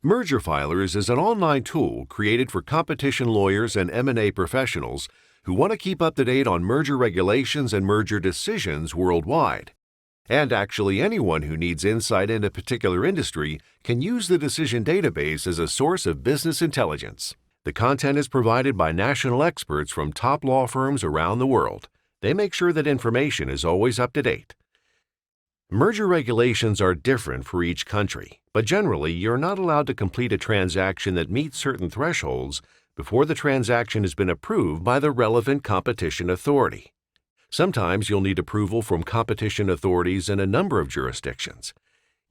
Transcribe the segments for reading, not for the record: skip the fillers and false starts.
Mergerfilers is an online tool created for competition lawyers and M&A professionals who want to keep up to date on merger regulations and merger decisions worldwide. And actually, anyone who needs insight into a particular industry can use the decision database as a source of business intelligence. The content is provided by national experts from top law firms around the world. They make sure that information is always up to date. Merger regulations are different for each country, but generally you're not allowed to complete a transaction that meets certain thresholds before the transaction has been approved by the relevant competition authority. Sometimes you'll need approval from competition authorities in a number of jurisdictions.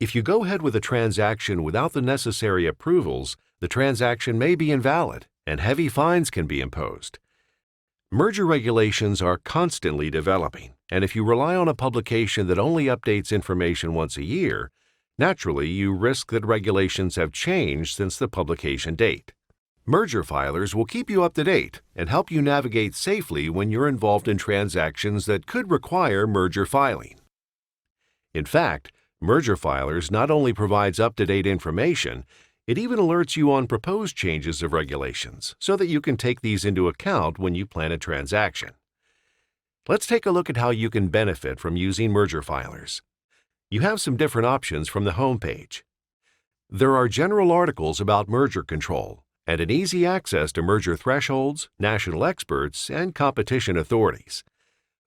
If you go ahead with a transaction without the necessary approvals, the transaction may be invalid and heavy fines can be imposed. Merger regulations are constantly developing, and if you rely on a publication that only updates information once a year, naturally you risk that regulations have changed since the publication date. Mergerfilers will keep you up to date and help you navigate safely when you're involved in transactions that could require merger filing. In fact, Mergerfilers not only provides up-to-date information, it even alerts you on proposed changes of regulations so that you can take these into account when you plan a transaction. Let's take a look at how you can benefit from using Mergerfilers. You have some different options from the home page. There are general articles about merger control and an easy access to merger thresholds, national experts, and competition authorities.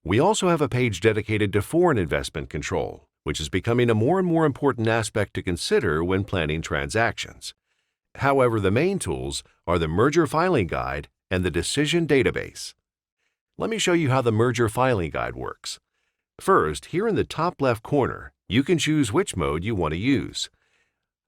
We also have a page dedicated to foreign investment control, which is becoming a more and more important aspect to consider when planning transactions. However, the main tools are the Merger Filing Guide and the Decision Database. Let me show you how the Merger Filing Guide works. First, here in the top left corner, you can choose which mode you want to use.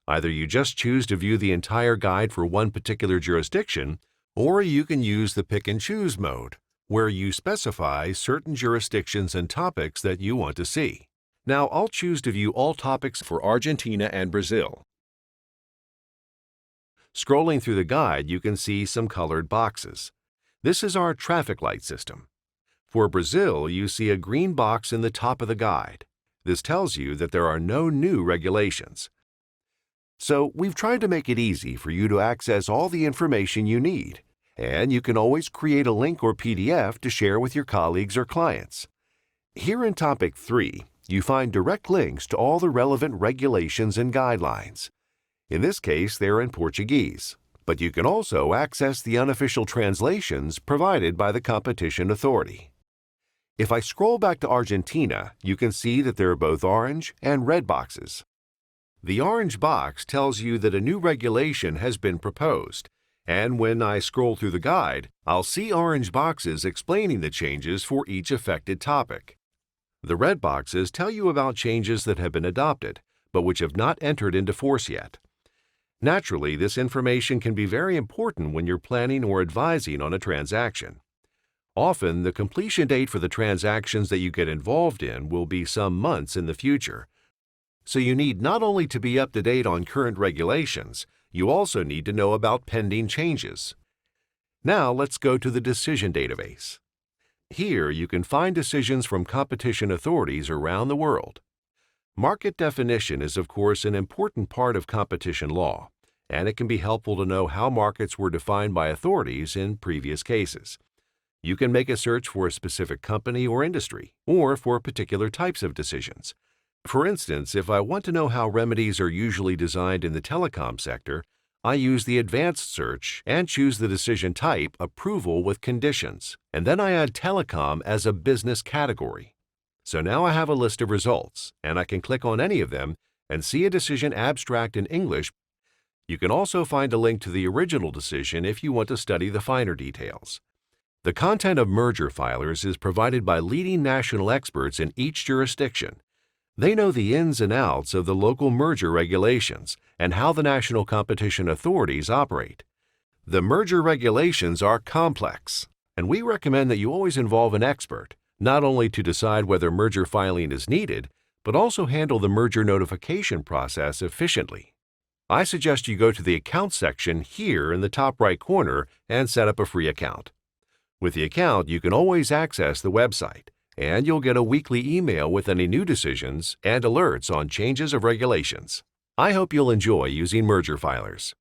Either you just choose to view the entire guide for one particular jurisdiction, or you can use the Pick and Choose mode, where you specify certain jurisdictions and topics that you want to see. Now, I'll choose to view all topics for Argentina and Brazil. Scrolling through the guide, you can see some colored boxes. This is our traffic light system. For Brazil, you see a green box in the top of the guide. This tells you that there are no new regulations. So, we've tried to make it easy for you to access all the information you need, and you can always create a link or PDF to share with your colleagues or clients. Here in Topic 3, you find direct links to all the relevant regulations and guidelines. In this case, they're in Portuguese, but you can also access the unofficial translations provided by the competition authority. If I scroll back to Argentina, you can see that there are both orange and red boxes. The orange box tells you that a new regulation has been proposed, and when I scroll through the guide, I'll see orange boxes explaining the changes for each affected topic. The red boxes tell you about changes that have been adopted, but which have not entered into force yet. Naturally, this information can be very important when you're planning or advising on a transaction. Often, the completion date for the transactions that you get involved in will be some months in the future. So you need not only to be up to date on current regulations, you also need to know about pending changes. Now let's go to the Decision Database. Here you can find decisions from competition authorities around the world. Market definition is of course an important part of competition law, and it can be helpful to know how markets were defined by authorities in previous cases. You can make a search for a specific company or industry, or for particular types of decisions. For instance, if I want to know how remedies are usually designed in the telecom sector, I use the advanced search and choose the decision type Approval with Conditions, and then I add Telecom as a business category. So now I have a list of results, and I can click on any of them and see a decision abstract in English. You can also find a link to the original decision if you want to study the finer details. The content of Mergerfilers is provided by leading national experts in each jurisdiction. They know the ins and outs of the local merger regulations and how the national competition authorities operate. The merger regulations are complex, and we recommend that you always involve an expert, not only to decide whether merger filing is needed, but also handle the merger notification process efficiently. I suggest you go to the Account section here in the top right corner and set up a free account. With the account, you can always access the website, and you'll get a weekly email with any new decisions and alerts on changes of regulations. I hope you'll enjoy using Mergerfilers.